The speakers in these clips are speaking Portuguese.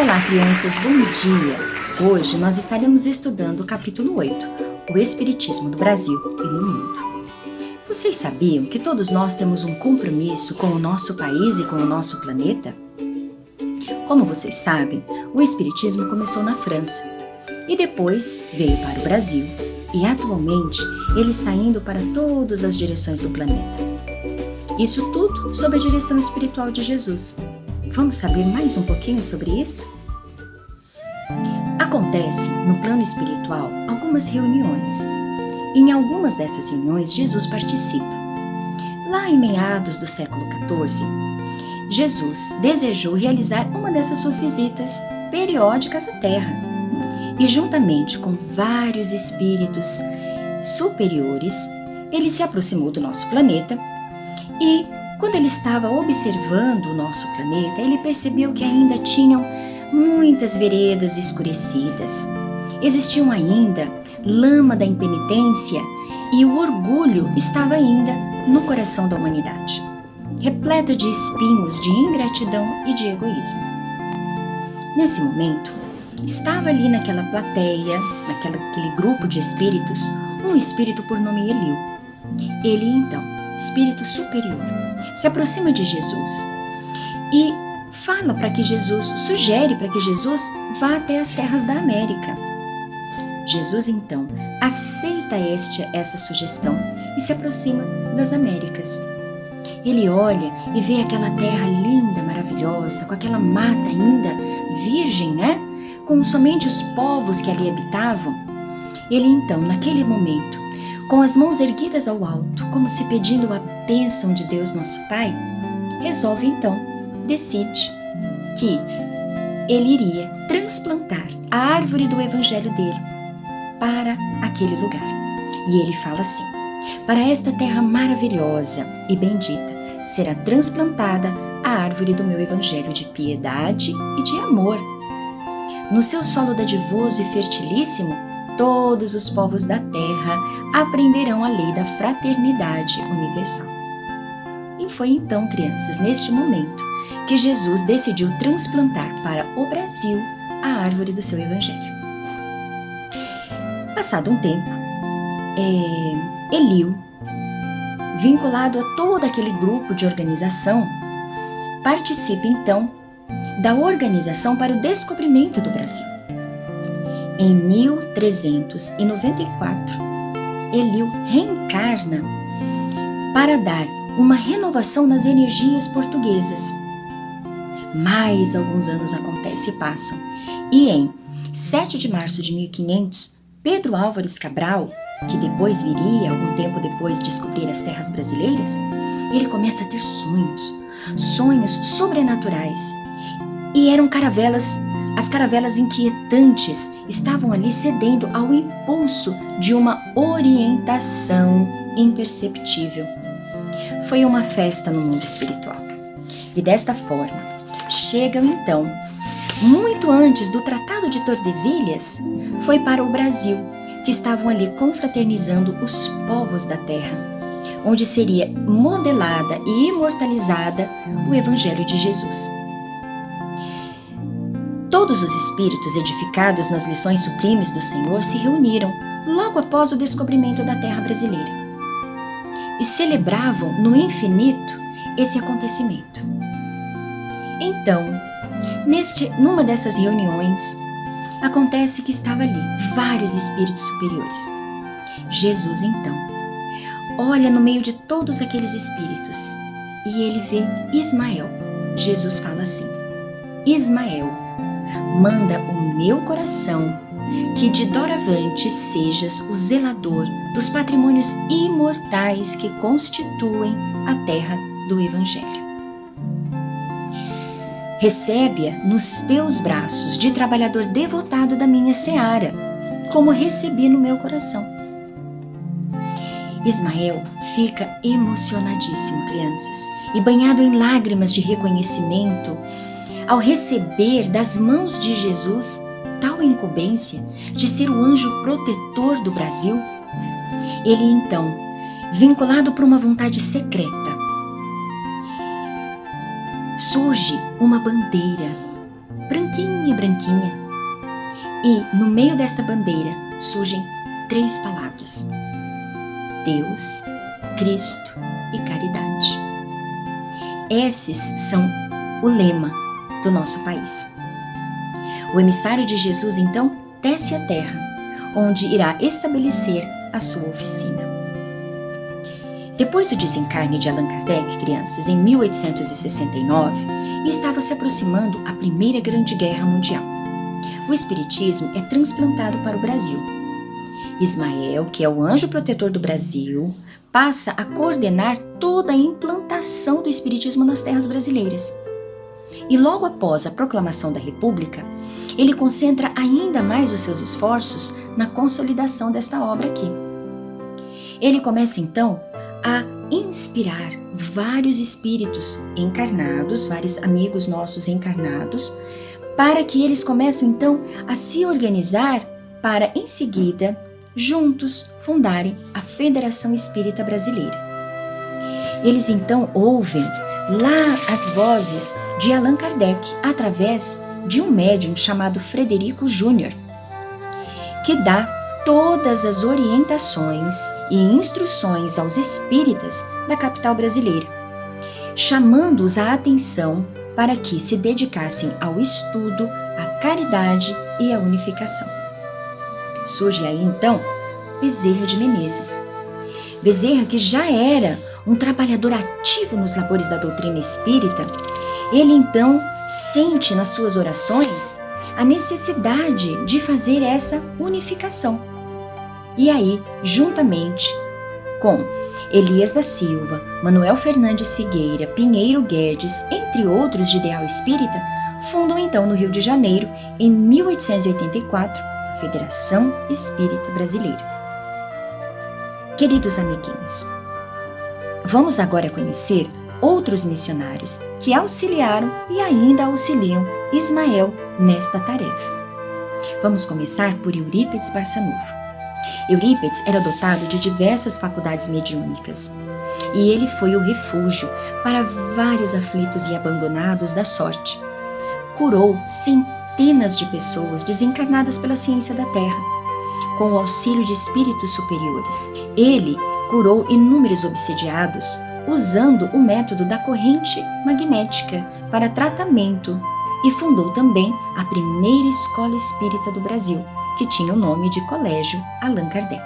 Olá, crianças, bom dia! Hoje nós estaremos estudando o capítulo 8, o Espiritismo do Brasil e no Mundo. Vocês sabiam que todos nós temos um compromisso com o nosso país e com o nosso planeta? Como vocês sabem, o Espiritismo começou na França e depois veio para o Brasil e atualmente ele está indo para todas as direções do planeta. Isso tudo sob a direção espiritual de Jesus. Vamos saber mais um pouquinho sobre isso? Acontece no plano espiritual algumas reuniões. E em algumas dessas reuniões Jesus participa. Lá em meados do século XIV, Jesus desejou realizar uma dessas suas visitas periódicas à Terra. E juntamente com vários espíritos superiores, ele se aproximou do nosso planeta e, quando ele estava observando o nosso planeta, ele percebeu que ainda tinham muitas veredas escurecidas. Existiam ainda lama da impenitência e o orgulho estava ainda no coração da humanidade, repleta de espinhos de ingratidão e de egoísmo. Nesse momento, estava ali naquela plateia, naquele grupo de espíritos, um espírito por nome Eliu. Ele, então, espírito superior, se aproxima de Jesus e fala para que Jesus, sugere para que Jesus vá até as terras da América. Jesus, então, aceita essa sugestão e se aproxima das Américas. Ele olha e vê aquela terra linda, maravilhosa, com aquela mata ainda virgem, com somente os povos que ali habitavam. Ele, então, naquele momento, com as mãos erguidas ao alto, como se pedindo a bênção de Deus nosso Pai, resolve então, decide que ele iria transplantar a árvore do evangelho dele para aquele lugar. E ele fala assim: para esta terra maravilhosa e bendita será transplantada a árvore do meu evangelho de piedade e de amor. No seu solo dadivoso e fertilíssimo, todos os povos da terra aprenderão a lei da fraternidade universal. E foi então, crianças, neste momento, que Jesus decidiu transplantar para o Brasil a árvore do seu evangelho. Passado um tempo, Eliu, vinculado a todo aquele grupo de organização, participa então da organização para o descobrimento do Brasil. Em 1394, Eliu reencarna para dar uma renovação nas energias portuguesas. Mais alguns anos acontecem e passam, e em 7 de março de 1500, Pedro Álvares Cabral, que depois viria, algum tempo depois, descobrir as terras brasileiras, ele começa a ter sonhos sobrenaturais. E eram caravelas. As caravelas inquietantes estavam ali cedendo ao impulso de uma orientação imperceptível. Foi uma festa no mundo espiritual. E desta forma, chegam então, muito antes do Tratado de Tordesilhas, foi para o Brasil, que estavam ali confraternizando os povos da terra, onde seria modelada e imortalizada o Evangelho de Jesus. Todos os espíritos edificados nas lições sublimes do Senhor se reuniram logo após o descobrimento da terra brasileira e celebravam no infinito esse acontecimento. Então, numa dessas reuniões, acontece que estava ali vários espíritos superiores. Jesus, então, olha no meio de todos aqueles espíritos e ele vê Ismael. Jesus fala assim: Ismael, manda o meu coração que de doravante sejas o zelador dos patrimônios imortais que constituem a terra do Evangelho. Recebe-a nos teus braços de trabalhador devotado da minha seara, como recebi no meu coração. Ismael fica emocionadíssimo, crianças, e banhado em lágrimas de reconhecimento, ao receber das mãos de Jesus tal incumbência de ser o anjo protetor do Brasil. Ele então, vinculado por uma vontade secreta, surge uma bandeira branquinha, branquinha. E no meio desta bandeira surgem 3 palavras: Deus, Cristo e caridade. Esses são o lema do nosso país. O emissário de Jesus, então, desce à terra, onde irá estabelecer a sua oficina. Depois do desencarne de Allan Kardec, crianças, em 1869, estava se aproximando a Primeira Grande Guerra Mundial. O Espiritismo é transplantado para o Brasil. Ismael, que é o anjo protetor do Brasil, passa a coordenar toda a implantação do Espiritismo nas terras brasileiras. E logo após a proclamação da República, ele concentra ainda mais os seus esforços na consolidação desta obra aqui. Ele começa então a inspirar vários espíritos encarnados, vários amigos nossos encarnados, para que eles comecem então a se organizar para, em seguida, juntos fundarem a Federação Espírita Brasileira. Eles então ouvem lá as vozes de Allan Kardec através de um médium chamado Frederico Júnior, que dá todas as orientações e instruções aos espíritas da capital brasileira, chamando-os a atenção para que se dedicassem ao estudo, à caridade e à unificação. Surge aí então Bezerra de Menezes. Bezerra, que já era um trabalhador ativo nos labores da doutrina espírita, ele então sente nas suas orações a necessidade de fazer essa unificação. E aí, juntamente com Elias da Silva, Manuel Fernandes Figueira, Pinheiro Guedes, entre outros de ideal espírita, fundam então no Rio de Janeiro, em 1884, a Federação Espírita Brasileira. Queridos amiguinhos, vamos agora conhecer outros missionários que auxiliaram e ainda auxiliam Ismael nesta tarefa. Vamos começar por Eurípides Barçanufo. Eurípides era dotado de diversas faculdades mediúnicas e ele foi o refúgio para vários aflitos e abandonados da sorte. Curou centenas de pessoas desencarnadas pela ciência da Terra, com o auxílio de espíritos superiores. Ele curou inúmeros obsediados usando o método da corrente magnética para tratamento e fundou também a primeira escola espírita do Brasil, que tinha o nome de Colégio Allan Kardec.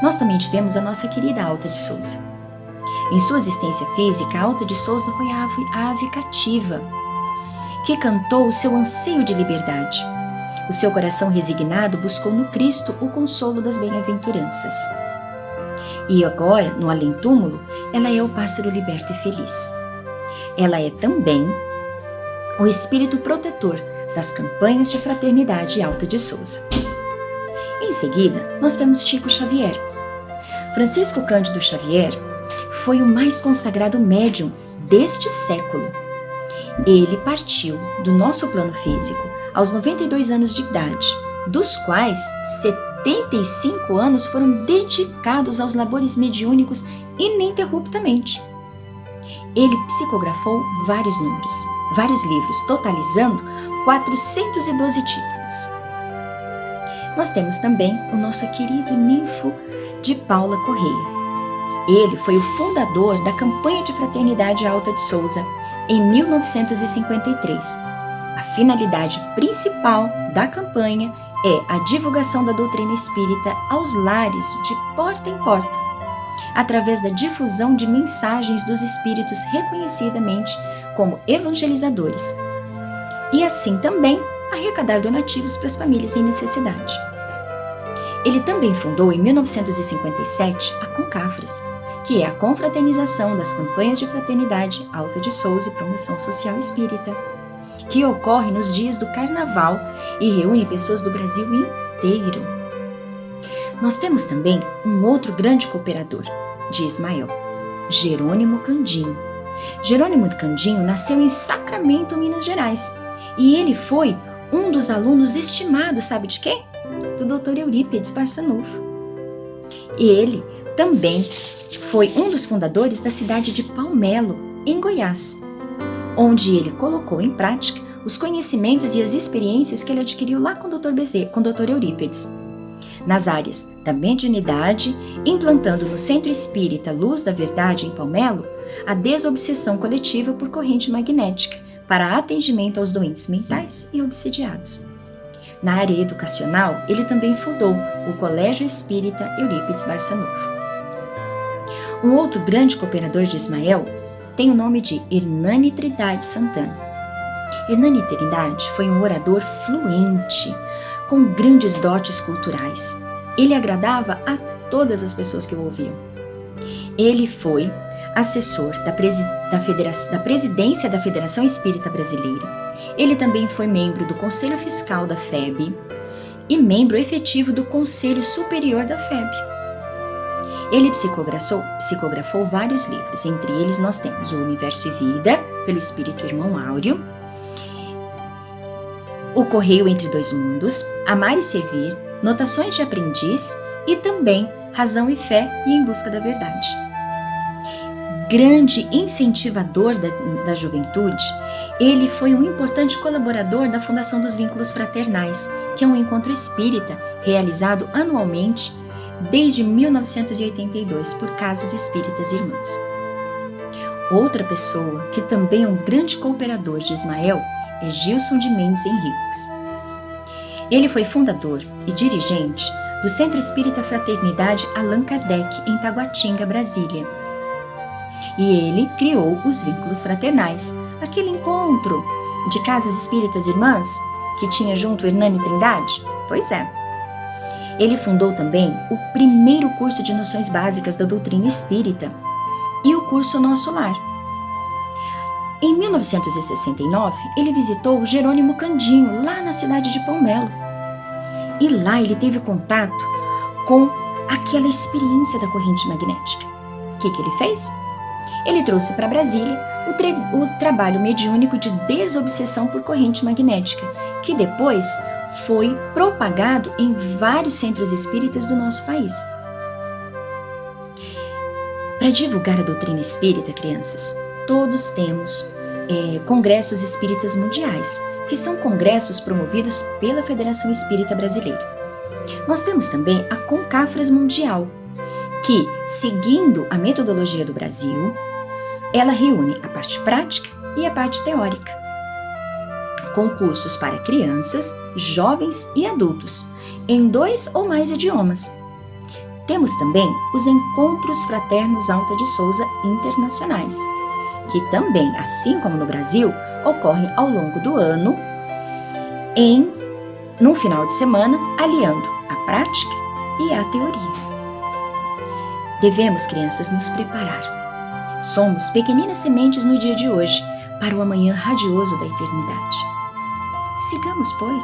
Nós também tivemos a nossa querida Alta de Souza. Em sua existência física, Alta de Souza foi a ave cativa, que cantou o seu anseio de liberdade. O seu coração resignado buscou no Cristo o consolo das bem-aventuranças. E agora, no além-túmulo, ela é o pássaro liberto e feliz. Ela é também o espírito protetor das campanhas de fraternidade Alta de Souza. Em seguida, nós temos Chico Xavier. Francisco Cândido Xavier foi o mais consagrado médium deste século. Ele partiu do nosso plano físico aos 92 anos de idade, dos quais 75 anos foram dedicados aos labores mediúnicos ininterruptamente. Ele psicografou vários números, vários livros, totalizando 412 títulos. Nós temos também o nosso querido ninfo de Paula Correia. Ele foi o fundador da campanha de fraternidade Alta de Souza em 1953. A finalidade principal da campanha é a divulgação da doutrina espírita aos lares de porta em porta, através da difusão de mensagens dos espíritos reconhecidamente como evangelizadores, e assim também arrecadar donativos para as famílias em necessidade. Ele também fundou em 1957 a Concafras, que é a confraternização das campanhas de fraternidade Alta de Souza e Promoção Social Espírita, que ocorre nos dias do Carnaval e reúne pessoas do Brasil inteiro. Nós temos também um outro grande cooperador de Ismael, Jerônimo Candinho. Jerônimo Candinho nasceu em Sacramento, Minas Gerais, e ele foi um dos alunos estimados, sabe de quem? Do Dr. Eurípides Barçanufo. E ele também foi um dos fundadores da cidade de Palmelo, em Goiás, onde ele colocou em prática os conhecimentos e as experiências que ele adquiriu lá com o Dr. Eurípides, nas áreas da mediunidade, implantando no Centro Espírita Luz da Verdade em Palmelo a desobsessão coletiva por corrente magnética para atendimento aos doentes mentais e obsidiados. Na área educacional, ele também fundou o Colégio Espírita Eurípides Barçanufo. Um outro grande cooperador de Ismael tem o nome de Hernani Trindade Santana. Hernani Trindade foi um orador fluente, com grandes dotes culturais. Ele agradava a todas as pessoas que o ouviam. Ele foi assessor da presidência da Federação Espírita Brasileira. Ele também foi membro do Conselho Fiscal da FEB e membro efetivo do Conselho Superior da FEB. Ele psicografou vários livros, entre eles nós temos O Universo e Vida, pelo Espírito Irmão Áureo, O Correio entre Dois Mundos, Amar e Servir, Notações de Aprendiz e também Razão e Fé e Em Busca da Verdade. Grande incentivador da juventude, ele foi um importante colaborador da Fundação dos Vínculos Fraternais, que é um encontro espírita realizado anualmente desde 1982 por Casas Espíritas Irmãs. Outra pessoa que também é um grande cooperador de Ismael é Gilson de Mendes Henriques. Ele foi fundador e dirigente do Centro Espírita Fraternidade Allan Kardec, em Taguatinga, Brasília. E ele criou os Vínculos Fraternais, aquele encontro de Casas Espíritas Irmãs que tinha junto Hernani Trindade. Pois é. Ele fundou também o primeiro curso de noções básicas da doutrina espírita e o curso Nosso Lar. Em 1969, ele visitou Jerônimo Candinho, lá na cidade de Palmelo. E lá ele teve contato com aquela experiência da corrente magnética. O que ele fez? Ele trouxe para Brasília o trabalho mediúnico de desobsessão por corrente magnética, que depois foi propagado em vários centros espíritas do nosso país. Para divulgar a doutrina espírita, crianças, todos temos congressos espíritas mundiais, que são congressos promovidos pela Federação Espírita Brasileira. Nós temos também a Concafras Mundial, que, seguindo a metodologia do Brasil, ela reúne a parte prática e a parte teórica, com cursos para crianças, jovens e adultos, em 2 ou mais idiomas. Temos também os Encontros Fraternos Alta de Souza Internacionais, que também, assim como no Brasil, ocorrem ao longo do ano, num final de semana, aliando a prática e a teoria. Devemos, crianças, nos preparar. Somos pequeninas sementes no dia de hoje para o amanhã radioso da eternidade. Sigamos, pois.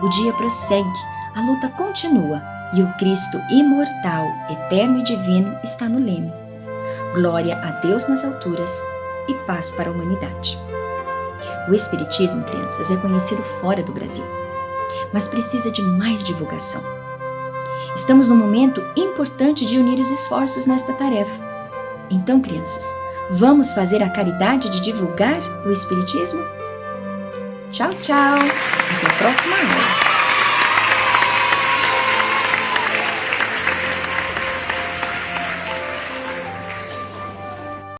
O dia prossegue, a luta continua e o Cristo imortal, eterno e divino está no leme. Glória a Deus nas alturas e paz para a humanidade. O Espiritismo, crianças, é conhecido fora do Brasil, mas precisa de mais divulgação. Estamos num momento importante de unir os esforços nesta tarefa. Então, crianças, vamos fazer a caridade de divulgar o Espiritismo? Tchau, tchau! Até a próxima aula!